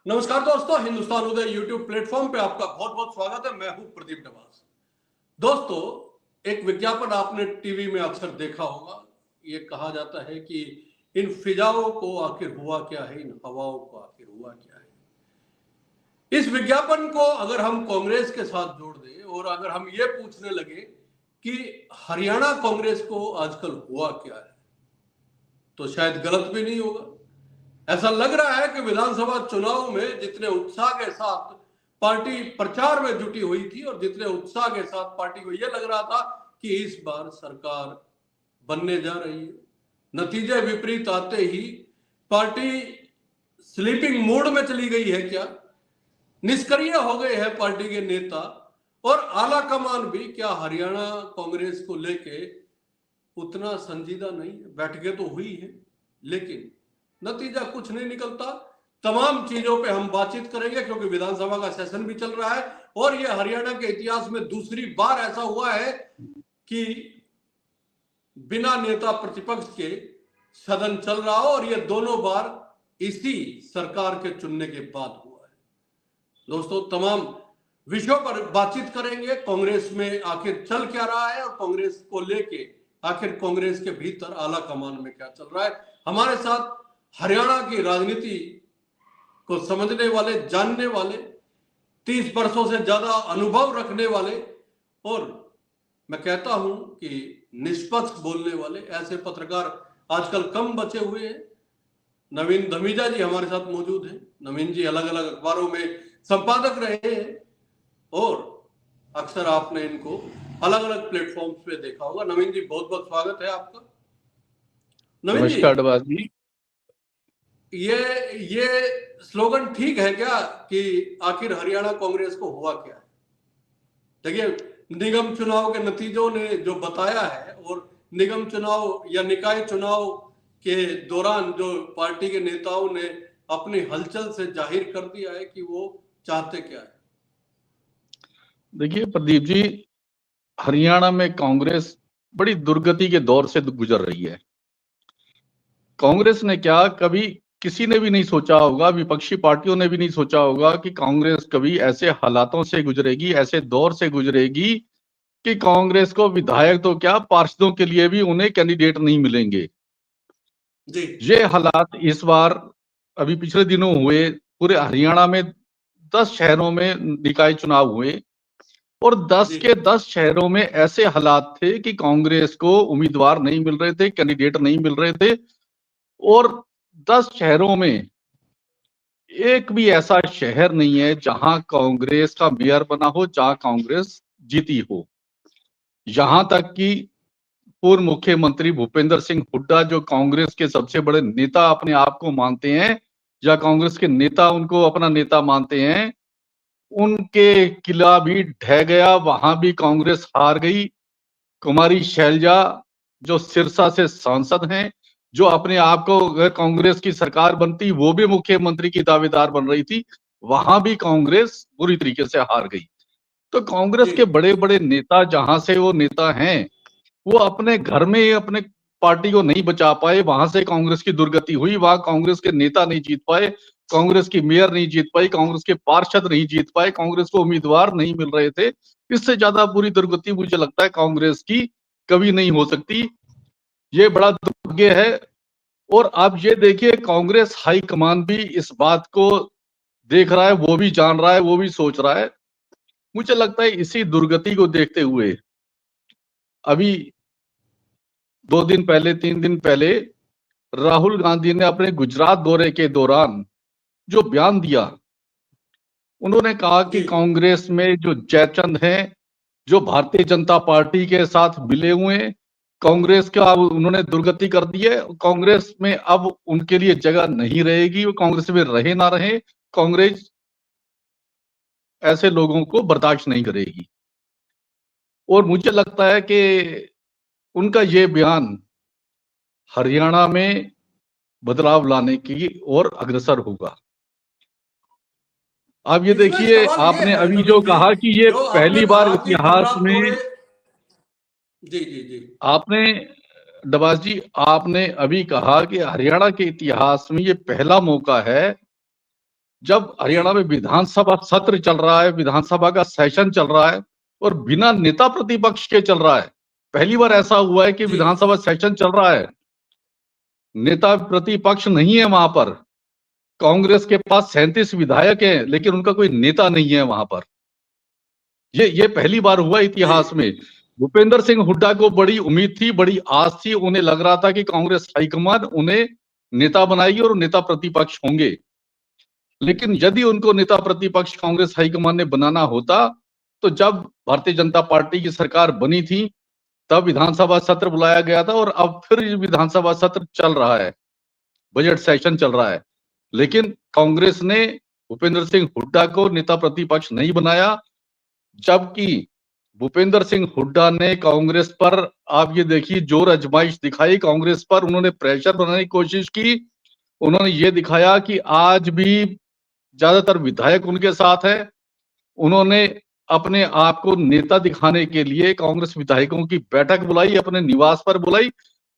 नमस्कार दोस्तों, हिंदुस्तान उदय YouTube platform पे आपका बहुत बहुत स्वागत है। मैं हूं प्रदीप डबास। दोस्तों, एक विज्ञापन आपने टीवी में अक्सर देखा होगा। ये कहा जाता है कि इन फिजाओं को आखिर हुआ क्या है, इन हवाओं को आखिर हुआ क्या है। इस विज्ञापन को अगर हम कांग्रेस के साथ जोड़ दें और अगर हम ये पूछने लगे कि हरियाणा कांग्रेस को आजकल हुआ क्या है, तो शायद गलत भी नहीं होगा। ऐसा लग रहा है कि विधानसभा चुनाव में जितने उत्साह के साथ पार्टी प्रचार में जुटी हुई थी और जितने उत्साह के साथ पार्टी को यह लग रहा था कि इस बार सरकार बनने जा रही है, नतीजे विपरीत आते ही पार्टी स्लीपिंग मोड में चली गई है। क्या निष्क्रिय हो गए हैं पार्टी के नेता और आला कमान भी? क्या हरियाणा कांग्रेस को लेके उतना संजीदा नहीं है? बैठकें तो हुई है लेकिन नतीजा कुछ नहीं निकलता। तमाम चीजों पे हम बातचीत करेंगे क्योंकि विधानसभा का सेशन भी चल रहा है और ये हरियाणा के इतिहास में दूसरी बार ऐसा हुआ है कि बिना नेता प्रतिपक्ष के सदन चल रहा हो और ये दोनों बार इसी सरकार के चुनने के बाद हुआ है। दोस्तों, तमाम विषयों पर बातचीत करेंगे। कांग्रेस में आखिर चल क्या रहा है और कांग्रेस को लेके आखिर कांग्रेस के भीतर आला कमान में क्या चल रहा है। हमारे साथ हरियाणा की राजनीति को समझने वाले, जानने वाले, 30 वर्षों से ज्यादा अनुभव रखने वाले और मैं कहता हूं कि निष्पक्ष बोलने वाले ऐसे पत्रकार आजकल कम बचे हुए हैं। नवीन धमीजा जी हमारे साथ मौजूद हैं। नवीन जी अलग अलग अखबारों में संपादक रहे हैं और अक्सर आपने इनको अलग अलग प्लेटफॉर्म्स पे देखा होगा। नवीन जी, बहुत बहुत स्वागत है आपका। नवीन जी, ये स्लोगन ठीक है क्या कि आखिर हरियाणा कांग्रेस को हुआ क्या है? देखिए, निगम चुनाव के नतीजों ने जो बताया है और निगम चुनाव या निकाय चुनाव के दौरान जो पार्टी के नेताओं ने अपनी हलचल से जाहिर कर दिया है कि वो चाहते क्या है। देखिए प्रदीप जी, हरियाणा में कांग्रेस बड़ी दुर्गति के दौर से गुजर रही है। कांग्रेस ने क्या, कभी किसी ने भी नहीं सोचा होगा, विपक्षी पार्टियों ने भी नहीं सोचा होगा कि कांग्रेस कभी ऐसे हालातों से गुजरेगी, ऐसे दौर से गुजरेगी कि कांग्रेस को विधायक तो क्या, पार्षदों के लिए भी उन्हें कैंडिडेट नहीं मिलेंगे। जी, ये हालात इस बार अभी पिछले दिनों हुए। पूरे हरियाणा में 10 शहरों में निकाय चुनाव हुए और 10 के 10 शहरों में ऐसे हालात थे कि कांग्रेस को उम्मीदवार नहीं मिल रहे थे, कैंडिडेट नहीं मिल रहे थे और 10 शहरों में एक भी ऐसा शहर नहीं है जहां कांग्रेस का मेयर बना हो, जहां कांग्रेस जीती हो। यहां तक कि पूर्व मुख्यमंत्री भूपेंद्र सिंह हुड्डा, जो कांग्रेस के सबसे बड़े नेता अपने आप को मानते हैं या कांग्रेस के नेता उनको अपना नेता मानते हैं, उनके किला भी ढह गया, वहां भी कांग्रेस हार गई। कुमारी शैलजा, जो सिरसा से सांसद हैं, जो अपने आप को अगर कांग्रेस की सरकार बनती वो भी मुख्यमंत्री की दावेदार बन रही थी, वहां भी कांग्रेस बुरी तरीके से हार गई। तो कांग्रेस के बड़े बड़े नेता जहां से वो नेता हैं, वो अपने घर में ही अपने पार्टी को नहीं बचा पाए, वहां से कांग्रेस की दुर्गति हुई। वहां कांग्रेस के नेता नहीं जीत पाए, कांग्रेस की मेयर नहीं जीत पाई, कांग्रेस के पार्षद नहीं जीत पाए, कांग्रेस को उम्मीदवार नहीं मिल रहे थे। इससे ज्यादा बुरी दुर्गति मुझे लगता है कांग्रेस की कभी नहीं हो सकती। ये बड़ा दुर्भाग्य है। और आप ये देखिए, कांग्रेस हाईकमान भी इस बात को देख रहा है, वो भी जान रहा है, वो भी सोच रहा है। मुझे लगता है इसी दुर्गति को देखते हुए अभी 2 दिन पहले, 3 दिन पहले राहुल गांधी ने अपने गुजरात दौरे के दौरान जो बयान दिया, उन्होंने कहा कि कांग्रेस में जो जयचंद हैं, जो भारतीय जनता पार्टी के साथ मिले हुए हैं, कांग्रेस का अब उन्होंने दुर्गति कर दी है। कांग्रेस में अब उनके लिए जगह नहीं रहेगी, वो कांग्रेस में रहे ना रहे, कांग्रेस ऐसे लोगों को बर्दाश्त नहीं करेगी। और मुझे लगता है कि उनका ये बयान हरियाणा में बदलाव लाने की ओर अग्रसर होगा। आप ये देखिए, आपने अभी जो कहा कि ये पहली बार इतिहास में, जी जी जी, आपने डबास जी, आपने अभी कहा कि हरियाणा के इतिहास में ये पहला मौका है जब हरियाणा में विधानसभा सत्र चल रहा है, विधानसभा का सेशन चल रहा है और बिना नेता प्रतिपक्ष के चल रहा है। पहली बार ऐसा हुआ है कि जी विधानसभा सेशन चल रहा है, नेता प्रतिपक्ष नहीं है वहां पर। कांग्रेस के पास 37 विधायक हैं, लेकिन उनका कोई नेता नहीं है वहां पर। ये पहली बार हुआ जी इतिहास में। भूपेंद्र सिंह हुड्डा को बड़ी उम्मीद थी, बड़ी आस थी, उन्हें लग रहा था कि कांग्रेस हाईकमान उन्हें नेता बनाएगी और नेता प्रतिपक्ष होंगे। लेकिन यदि उनको नेता प्रतिपक्ष कांग्रेस हाईकमान ने बनाना होता, तो जब भारतीय जनता पार्टी की सरकार बनी थी, तब विधानसभा सत्र बुलाया गया था और अब फिर ये विधानसभा सत्र चल रहा है, बजट सेशन चल रहा है। लेकिन कांग्रेस ने भूपेंद्र सिंह हुड्डा को नेता प्रतिपक्ष नहीं बनाया, जबकि भूपेंद्र सिंह हुड्डा ने कांग्रेस पर, आप ये देखिए, जोर आजमाइश दिखाई कांग्रेस पर। उन्होंने प्रेशर बनाने की कोशिश की। उन्होंने ये दिखाया कि आज भी ज्यादातर विधायक उनके साथ है। उन्होंने अपने आप को नेता दिखाने के लिए कांग्रेस विधायकों की बैठक बुलाई, अपने निवास पर बुलाई,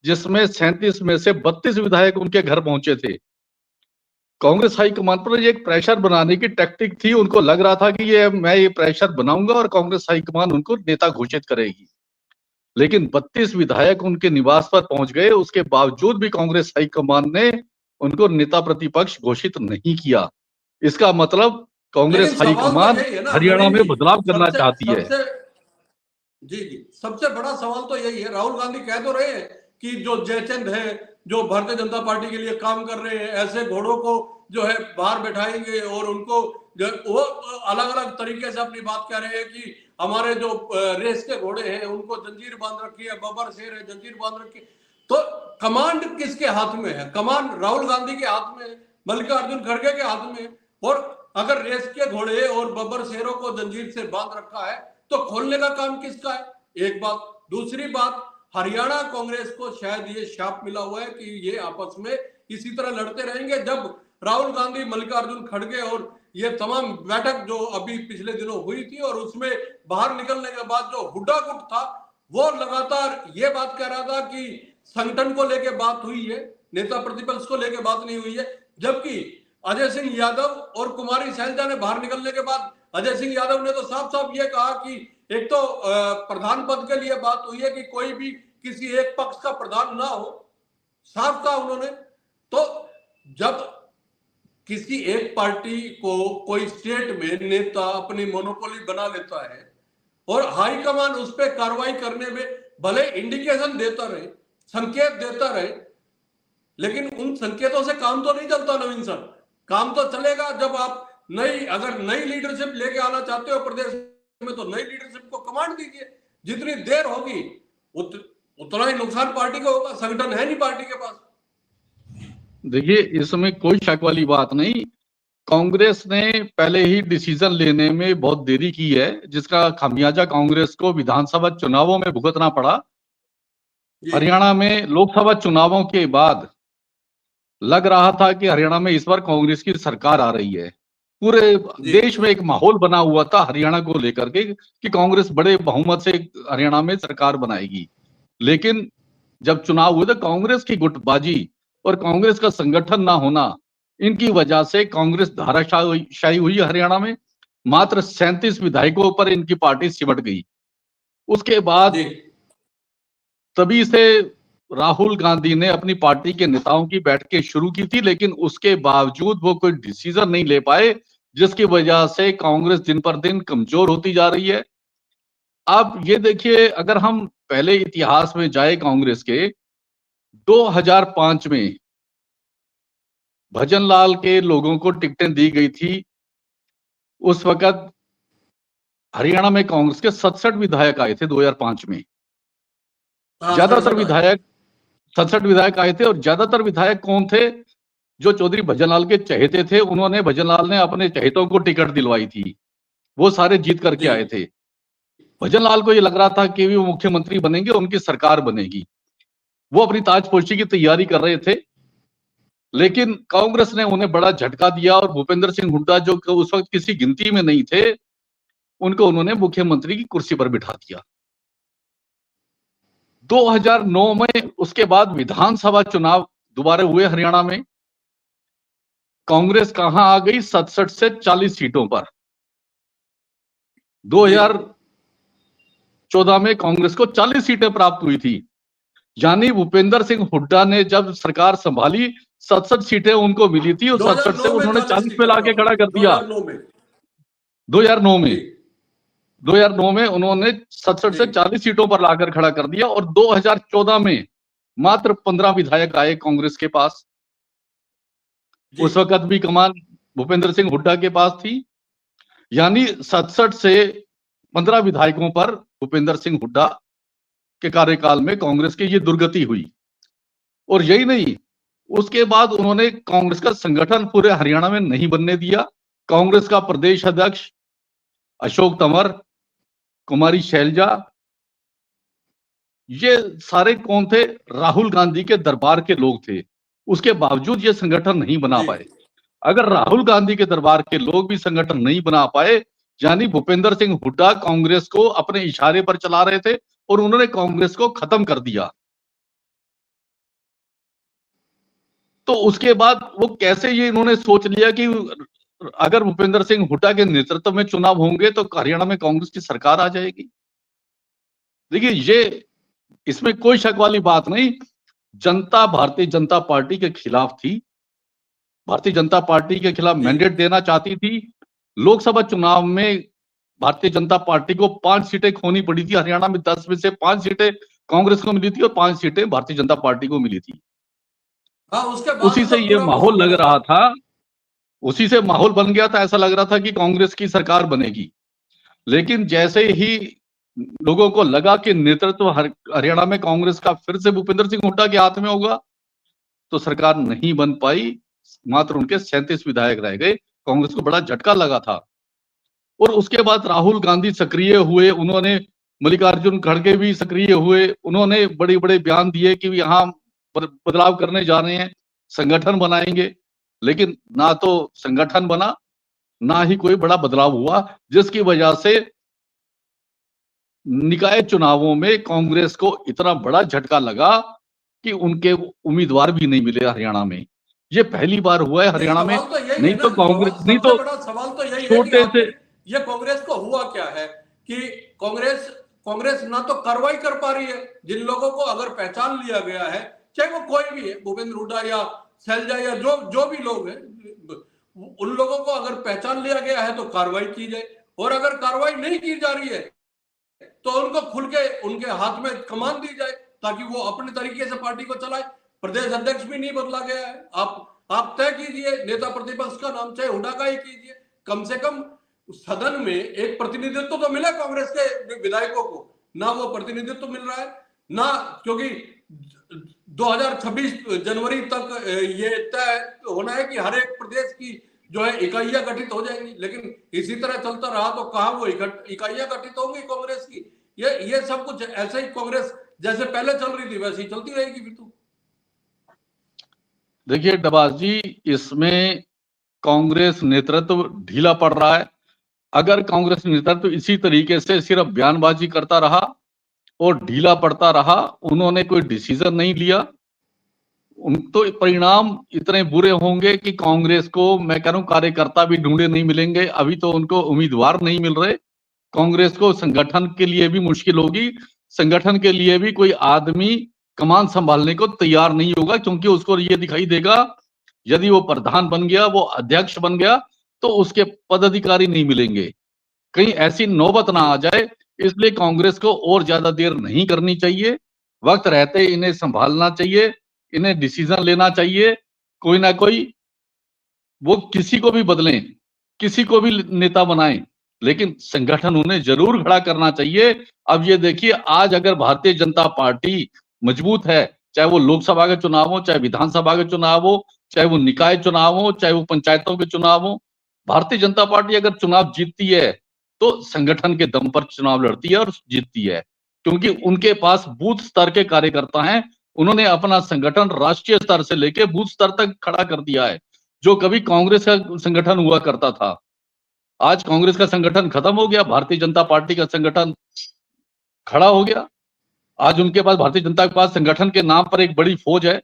जिसमें 37 में से 32 विधायक उनके घर पहुंचे थे। कांग्रेस हाईकमान पर ये एक प्रेशर बनाने की टैक्टिक थी। उनको लग रहा था कि मैं ये प्रेशर बनाऊंगा और कांग्रेस हाईकमान उनको नेता घोषित करेगी। लेकिन 32 विधायक उनके निवास पर पहुंच गए, उसके बावजूद भी कांग्रेस हाईकमान ने उनको नेता प्रतिपक्ष घोषित नहीं किया। इसका मतलब कांग्रेस लेकिन सवाल तो हाईकमान यही है ना हरियाणा नवीन में जी, बदलाव करना सबसे चाहती है। सबसे जी जी, सबसे बड़ा सवाल तो यही है। राहुल गांधी कह तो रहे हैं कि जो जयचंद है, जो भारतीय जनता पार्टी के लिए काम कर रहे हैं, ऐसे घोड़ों को जो है बाहर बैठाएंगे और उनको वो अलग अलग तरीके से अपनी बात कह रहे हैं कि हमारे जो रेस के घोड़े हैं उनको जंजीर बांध रखी है, बब्बर शेर है जंजीर बांध रखी है। तो कमांड किसके हाथ में है? कमांड राहुल गांधी के हाथ में है, मल्लिकार्जुन खड़गे के हाथ में है। और अगर रेस के घोड़े और बब्बर शेरों को जंजीर से बांध रखा है तो खोलने का काम किसका है? एक बात। दूसरी बात, हरियाणा कांग्रेस को शायद ये शाप मिला हुआ है कि ये आपस में इसी तरह लड़ते रहेंगे। जब राहुल गांधी, मल्लिकार्जुन खड़गे और ये तमाम बैठक जो अभी पिछले दिनों हुई थी और उसमें बाहर निकलने के बाद जो हुड्डा गुट था, वो लगातार ये बात कह रहा था कि संगठन को लेके बात हुई है, नेता प्रतिपक्ष को लेके बात नहीं हुई है। जबकि अजय सिंह यादव और कुमारी सैलजा ने बाहर निकलने के बाद अजय सिंह यादव ने तो साफ साफ ये कहा कि एक तो प्रधान पद के लिए बात हुई है कि कोई भी किसी एक पक्ष का प्रधान ना हो, साफ कहा उन्होंने। तो जब किसी एक पार्टी को कोई स्टेट में नेता अपनी मोनोपोली बना लेता है और हाईकमान उस पर कार्रवाई करने में भले इंडिकेशन देता रहे, संकेत देता रहे, लेकिन उन संकेतों से काम तो नहीं चलता नवीन सर। काम तो चलेगा जब आप अगर नई लीडरशिप लेके आना चाहते हो प्रदेश में, तो नई लीडरशिप को कमांड दीजिए। जितनी देर होगी उतना ही नुकसान पार्टी को होगा। संगठन है नहीं पार्टी के पास। देखिए, इसमें कोई शक वाली बात नहीं। कांग्रेस ने पहले ही डिसीजन लेने में बहुत देरी की है, जिसका खामियाजा कांग्रेस को विधानसभा चुनावों में भुगतना पड़ा। जी हरियाणा में लोकसभा चुनावों के बाद लग रहा था कि हरियाणा में इस बार कांग्रेस की सरकार आ रही है। पूरे जी देश में एक माहौल बना हुआ था हरियाणा को लेकर के कि कांग्रेस बड़े बहुमत से हरियाणा में सरकार बनाएगी। लेकिन जब चुनाव हुए तो कांग्रेस की गुटबाजी और कांग्रेस का संगठन ना होना, इनकी वजह से कांग्रेस धाराशायी हुई हरियाणा में। मात्र 37 विधायकों पर इनकी पार्टी सिमट गई। उसके बाद जी तभी से राहुल गांधी ने अपनी पार्टी के नेताओं की बैठकें शुरू की थी, लेकिन उसके बावजूद वो कोई डिसीजन नहीं ले पाए, जिसकी वजह से कांग्रेस दिन पर दिन कमजोर होती जा रही है। आप ये देखिए, अगर हम पहले इतिहास में जाए कांग्रेस के, 2005 में भजनलाल के लोगों को टिकटें दी गई थी। उस वक्त हरियाणा में कांग्रेस के 67 विधायक आए थे 2005 में। हाँ, ज्यादातर 67 आए थे। विधायक 67 विधायक आए थे और ज्यादातर विधायक कौन थे? जो चौधरी भजनलाल के चहेते थे। उन्होंने, भजनलाल ने अपने चहेतों को टिकट दिलवाई थी। वो सारे जीत करके जी आए थे। भजनलाल को ये लग रहा था कि वो मुख्यमंत्री बनेंगे, उनकी सरकार बनेगी। वो अपनी ताजपोशी की तैयारी कर रहे थे। लेकिन कांग्रेस ने उन्हें बड़ा झटका दिया और भूपेंद्र सिंह हुड्डा, जो उस वक्त किसी गिनती में नहीं थे, उनको उन्होंने मुख्यमंत्री की कुर्सी पर बिठा दिया। 2009 में उसके बाद विधानसभा चुनाव दोबारा हुए हरियाणा में। कांग्रेस कहां आ गई 67 से 40 सीटों पर। 2014 में कांग्रेस को 40 सीटें प्राप्त हुई थी, यानी भूपेंद्र सिंह हुड्डा ने जब सरकार संभाली 67 सीटें उनको मिली थी और 67 से 2009 में उन्होंने 40 पे 40 सीटें लाके प्राप्त खड़ा कर हुई, दिया। 2009 में 2009 में जी 2009 में उन्होंने 67 से जी 40 सीटों पर लाकर खड़ा कर दिया और 2014 में मात्र 15 विधायक आए कांग्रेस के पास। जी उस वक्त भी कमान भूपेंद्र सिंह हुड्डा के पास थी, यानी 67 से 15 विधायकों पर भूपेंद्र सिंह हुड्डा के कार्यकाल में कांग्रेस की ये दुर्गति हुई। और यही नहीं, उसके बाद उन्होंने कांग्रेस का संगठन पूरे हरियाणा में नहीं बनने दिया। कांग्रेस का प्रदेश अध्यक्ष अशोक तंवर, कुमारी शैलजा, ये सारे कौन थे? राहुल गांधी के दरबार के लोग थे। उसके बावजूद ये संगठन नहीं बना जी पाए। अगर राहुल गांधी के दरबार के लोग भी संगठन नहीं बना पाए, यानी भूपेंद्र सिंह हुड्डा कांग्रेस को अपने इशारे पर चला रहे थे और उन्होंने कांग्रेस को खत्म कर दिया। तो उसके बाद वो कैसे ये इन्होंने सोच लिया कि अगर भूपेंद्र सिंह हुड्डा के नेतृत्व में चुनाव होंगे तो हरियाणा में कांग्रेस की सरकार आ जाएगी। देखिए, ये इसमें कोई शक वाली बात नहीं। जनता भारतीय जनता पार्टी के खिलाफ थी। भारतीय जनता पार्टी के खिलाफ जी मैंडेट देना चाहती थी। लोकसभा चुनाव में भारतीय जनता पार्टी को 5 सीटें खोनी पड़ी थी। हरियाणा में 10 में से 5 सीटें कांग्रेस को मिली थी और 5 सीटें भारतीय जनता पार्टी को मिली थी। हाँ, उसके बाद उसी से तो ये पूरा माहौल माहौल लग बना रहा था। था, उसी से माहौल बन गया था। ऐसा लग रहा था कि कांग्रेस की सरकार बनेगी। लेकिन जैसे ही लोगों को लगा कि नेतृत्व हरियाणा में कांग्रेस का फिर से भूपेंद्र सिंह हुड्डा के हाथ में होगा, तो सरकार नहीं बन पाई। मात्र उनके 37 विधायक रह गए। कांग्रेस को बड़ा झटका लगा था। और उसके बाद राहुल गांधी सक्रिय हुए। उन्होंने मल्लिकार्जुन खड़गे भी सक्रिय हुए। उन्होंने बड़े बड़े बयान दिए कि यहाँ बदलाव करने जा रहे हैं, संगठन बनाएंगे। लेकिन ना तो संगठन बना, ना ही कोई बड़ा बदलाव हुआ, जिसकी वजह से निकाय चुनावों में कांग्रेस को इतना बड़ा झटका लगा कि उनके उम्मीदवार भी नहीं मिले हरियाणा में। ये पहली बार हुआ है नहीं, हरियाणा में। सवाल तो यही है नहीं ना, तो कांग्रेस, नहीं सबसे तो बड़ा सवाल तो यही है कि छोटे से, आखिर ये कांग्रेस को हुआ क्या है कि कांग्रेस कांग्रेस ना तो कार्रवाई कर पा रही है। जिन लोगों को अगर पहचान लिया गया है, चाहे वो कोई भी है, भूपेंद्र हुड्डा या शैलजा या जो जो भी लोग हैं, उन लोगों को अगर पहचान लिया गया है तो कार्रवाई की जाए। और अगर कार्रवाई नहीं की जा रही है तो उनको खुल के उनके हाथ में कमान दी जाए ताकि वो अपने तरीके से पार्टी को चलाए। प्रदेश अध्यक्ष भी नहीं बदला गया है। आप तय कीजिए, नेता प्रतिपक्ष का नाम चाहे हुड्डा का ही कीजिए। कम से कम सदन में एक प्रतिनिधित्व तो मिले कांग्रेस के विधायकों को। ना वो प्रतिनिधित्व मिल रहा है, ना, क्योंकि 2026 जनवरी तक ये तय होना है कि हर एक प्रदेश की जो है इकाइयां गठित हो जाएंगी। लेकिन इसी तरह चलता रहा तो कहां वो इकाइयां गठित होंगी कांग्रेस की? ये सब कुछ ऐसे ही कांग्रेस जैसे पहले चल रही थी वैसे ही चलती रहेगी फिर तो। देखिए डबास जी, इसमें कांग्रेस नेतृत्व ढीला पड़ रहा है। अगर कांग्रेस नेतृत्व इसी तरीके से सिर्फ बयानबाजी करता रहा और ढीला पड़ता रहा, उन्होंने कोई डिसीजन नहीं लिया, तो परिणाम इतने बुरे होंगे कि कांग्रेस को, मैं कह रहा हूं, कार्यकर्ता भी ढूंढे नहीं मिलेंगे। अभी तो उनको उम्मीदवार नहीं मिल रहे। कांग्रेस को संगठन के लिए भी मुश्किल होगी। संगठन के लिए भी कोई आदमी कमान संभालने को तैयार नहीं होगा, क्योंकि उसको ये दिखाई देगा यदि वो प्रधान बन गया, वो अध्यक्ष बन गया, तो उसके पदाधिकारी नहीं मिलेंगे। कहीं ऐसी नौबत ना जी आ जाए। इसलिए कांग्रेस को और ज्यादा देर नहीं करनी चाहिए। वक्त रहते इन्हें संभालना चाहिए, इन्हें डिसीजन लेना चाहिए। कोई ना कोई, वो किसी को भी बदलें, किसी को भी नेता बनाएं, लेकिन संगठन उन्हें जरूर खड़ा करना चाहिए। अब ये देखिए, आज अगर भारतीय जनता पार्टी मजबूत है, चाहे वो लोकसभा के चुनाव हो, चाहे विधानसभा के चुनाव हो, चाहे वो निकाय चुनाव हो, चाहे वो पंचायतों के चुनाव हो, भारतीय जनता पार्टी अगर चुनाव जीतती है तो संगठन के दम पर चुनाव लड़ती है और जीतती है, क्योंकि उनके पास बूथ स्तर के कार्यकर्ता हैं। उन्होंने अपना संगठन राष्ट्रीय स्तर से लेकर बूथ स्तर तक खड़ा कर दिया है, जो कभी कांग्रेस का संगठन हुआ करता था। आज कांग्रेस का संगठन खत्म हो गया, भारतीय जनता पार्टी का संगठन खड़ा हो गया। आज उनके पास, भारतीय जनता के पास, संगठन के नाम पर एक बड़ी फौज है।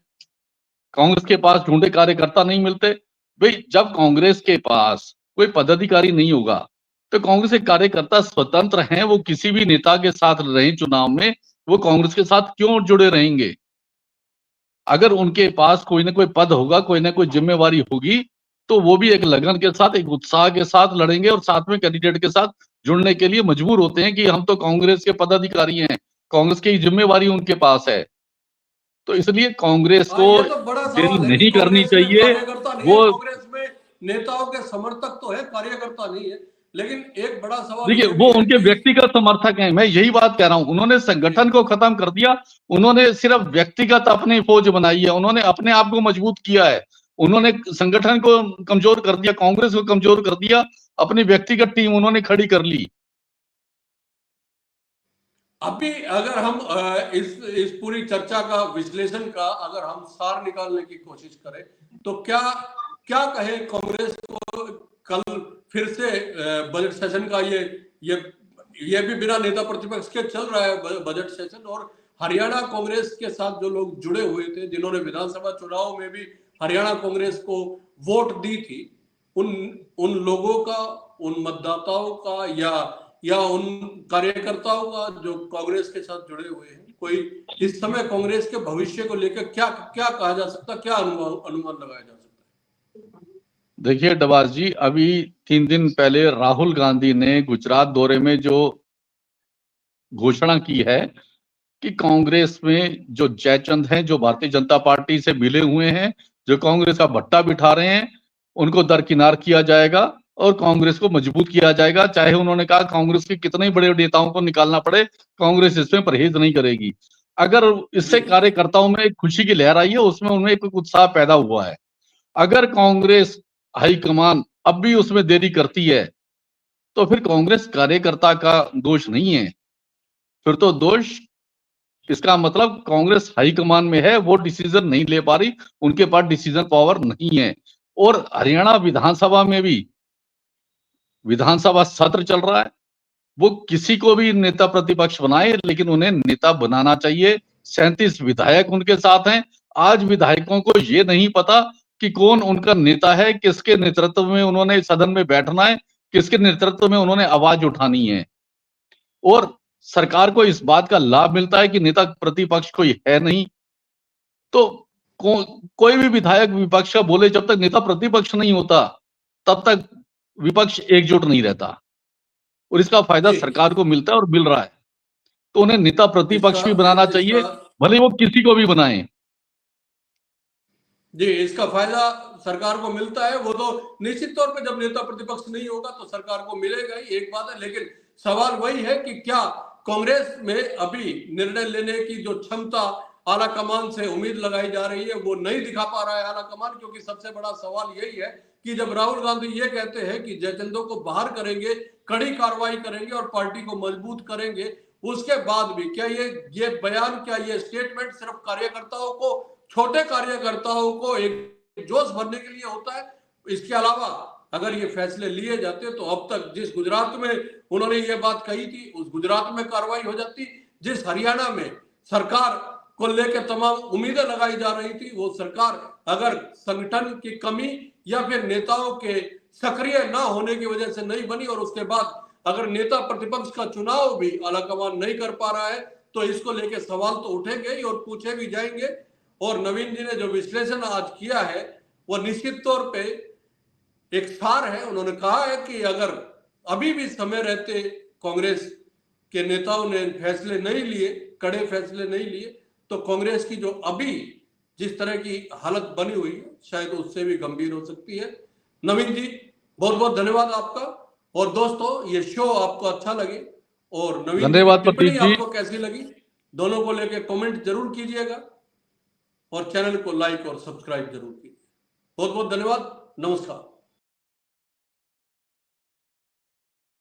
कांग्रेस के पास ढूंढे कार्यकर्ता नहीं मिलते। भाई जब कांग्रेस के पास कोई पदाधिकारी नहीं होगा तो कांग्रेस के कार्यकर्ता स्वतंत्र हैं, वो किसी भी नेता के साथ रहे चुनाव में, वो कांग्रेस के साथ क्यों जुड़े रहेंगे? अगर उनके पास कोई ना कोई पद होगा, कोई ना कोई जिम्मेवारी होगी, तो वो भी एक लगन के साथ, एक उत्साह के साथ लड़ेंगे और साथ में कैंडिडेट के साथ जुड़ने के लिए मजबूर होते हैं कि हम तो कांग्रेस के पदाधिकारी हैं, कांग्रेस की जिम्मेवारी उनके पास है। तो इसलिए कांग्रेस हाँ, को ये तो बड़ा देरी सवाल है कि नहीं करनी कांग्रेस में चाहिए। कार्यकर्ता नहीं है, वो कांग्रेस में नेताओं के समर्थक तो है, कार्यकर्ता नहीं है। लेकिन एक बड़ा सवाल देखिए, ये वो भी है उनके कि व्यक्तिगत समर्थक हैं, मैं यही बात कह रहा हूं। उन्होंने जी, संगठन को खत्म कर दिया, उन्होंने सिर्फ व्यक्तिगत अपनी फौज बनाई है, उन्होंने अपने आप को मजबूत किया है, उन्होंने संगठन को कमजोर कर दिया, कांग्रेस को कमजोर कर दिया, अपनी व्यक्तिगत टीम उन्होंने खड़ी कर ली। अभी अगर हम इस पूरी चर्चा का विश्लेषण का अगर हम सार निकालने की कोशिश करें तो क्या क्या कहे कांग्रेस को कल फिर से बजट सेशन का ये भी बिना नेता प्रतिपक्ष के चल रहा है बजट सेशन, और हरियाणा कांग्रेस के साथ जो लोग जुड़े हुए थे, जिन्होंने विधानसभा चुनाव में भी हरियाणा कांग्रेस को वोट दी थी, उन उन लोगों का, उन मतदाताओं का या उन कार्यकर्ताओं का जो कांग्रेस के साथ जुड़े हुए हैं, कोई इस समय कांग्रेस के भविष्य को लेकर क्या क्या कहा जा सकता, क्या अनुमान लगाया जा सकता है? देखिए डबास जी, अभी 3 दिन पहले राहुल गांधी ने गुजरात दौरे में जो घोषणा की है कि कांग्रेस में जो जयचंद हैं, जो भारतीय जनता पार्टी से मिले हुए हैं, जो कांग्रेस का भट्टा बिठा रहे हैं, उनको दरकिनार किया जाएगा और कांग्रेस को मजबूत किया जाएगा। चाहे उन्होंने कहा कांग्रेस के कितने बड़े नेताओं को निकालना पड़े, कांग्रेस इसमें परहेज नहीं करेगी। अगर इससे जी, कार्यकर्ताओं में एक खुशी की लहर आई है, उसमें उनमें एक उत्साह पैदा हुआ है। अगर कांग्रेस हाईकमान अब भी उसमें देरी करती है, तो फिर कांग्रेस कार्यकर्ता का दोष नहीं है, फिर तो दोष, इसका मतलब कांग्रेस हाईकमान में है, वो डिसीजन नहीं ले पा रही, उनके पास डिसीजन पावर नहीं है। और हरियाणा विधानसभा में भी विधानसभा सत्र चल रहा है, वो किसी को भी नेता प्रतिपक्ष बनाए, लेकिन उन्हें नेता बनाना चाहिए। 37 विधायक उनके साथ हैं। आज विधायकों को ये नहीं पता कि कौन उनका नेता है, किसके नेतृत्व में उन्होंने सदन में बैठना है, किसके नेतृत्व में उन्होंने आवाज उठानी है। और सरकार को इस बात का लाभ मिलता है कि नेता प्रतिपक्ष कोई है नहीं, तो कोई भी विधायक विपक्ष का बोले, जब तक नेता प्रतिपक्ष नहीं होता तब तक विपक्ष एकजुट नहीं रहता, और इसका फायदा जी, सरकार को मिलता है और मिल रहा है। तो उन्हें नेता इसका प्रतिपक्ष भी बनाना इसका चाहिए, भले वो किसी को भी बनाए। जी, इसका फायदा सरकार को मिलता है, वो तो निश्चित तौर पे जब नेता प्रतिपक्ष नहीं होगा तो सरकार को मिलेगा ही, एक बात है। लेकिन सवाल वही है कि क्या कांग्रेस में अभी निर्णय लेने की जो क्षमता आला कमान से उम्मीद लगाई जा रही है वो नहीं दिखा पा रहा है आला कमान, क्योंकि सबसे बड़ा सवाल यही है कि जब राहुल गांधी ये कहते हैं कि जयचंदों को बाहर करेंगे, कड़ी कार्रवाई करेंगे और पार्टी को मजबूत करेंगे, उसके बाद भी क्या ये बयान, क्या ये स्टेटमेंट सिर्फ कार्यकर्ताओं को, छोटे कार्यकर्ताओं को एक जोश भरने के लिए होता है? इसके अलावा अगर ये फैसले लिए जाते तो अब तक जिस गुजरात में उन्होंने ये बात कही थी उस गुजरात में कार्रवाई हो जाती, जिस हरियाणा में सरकार को लेकर तमाम उम्मीदें लगाई जा रही थी वो सरकार अगर संगठन की कमी या फिर नेताओं के सक्रिय ना होने की वजह से नहीं बनी, और उसके बाद अगर नेता प्रतिपक्ष का चुनाव भी आलाकमान नहीं कर पा रहा है, तो इसको लेकर सवाल तो उठेंगे ही और पूछे भी जाएंगे। और नवीन जी ने जो विश्लेषण आज किया है वो निश्चित तौर पे एक सार है। उन्होंने कहा है कि अगर अभी भी समय रहते कांग्रेस के नेताओं ने फैसले नहीं लिए, कड़े फैसले नहीं लिए, तो कांग्रेस की जो अभी जिस तरह की हालत बनी हुई है शायद उससे भी गंभीर हो सकती है। नवीन जी, बहुत बहुत धन्यवाद आपका। और दोस्तों, ये शो आपको अच्छा लगे और नवीन जी की धन्यवाद टिप्पणी प्रतीक जी। आपको कैसी लगी, दोनों को लेकर कमेंट जरूर कीजिएगा और चैनल को लाइक और सब्सक्राइब जरूर कीजिए। बहुत बहुत धन्यवाद, नमस्कार।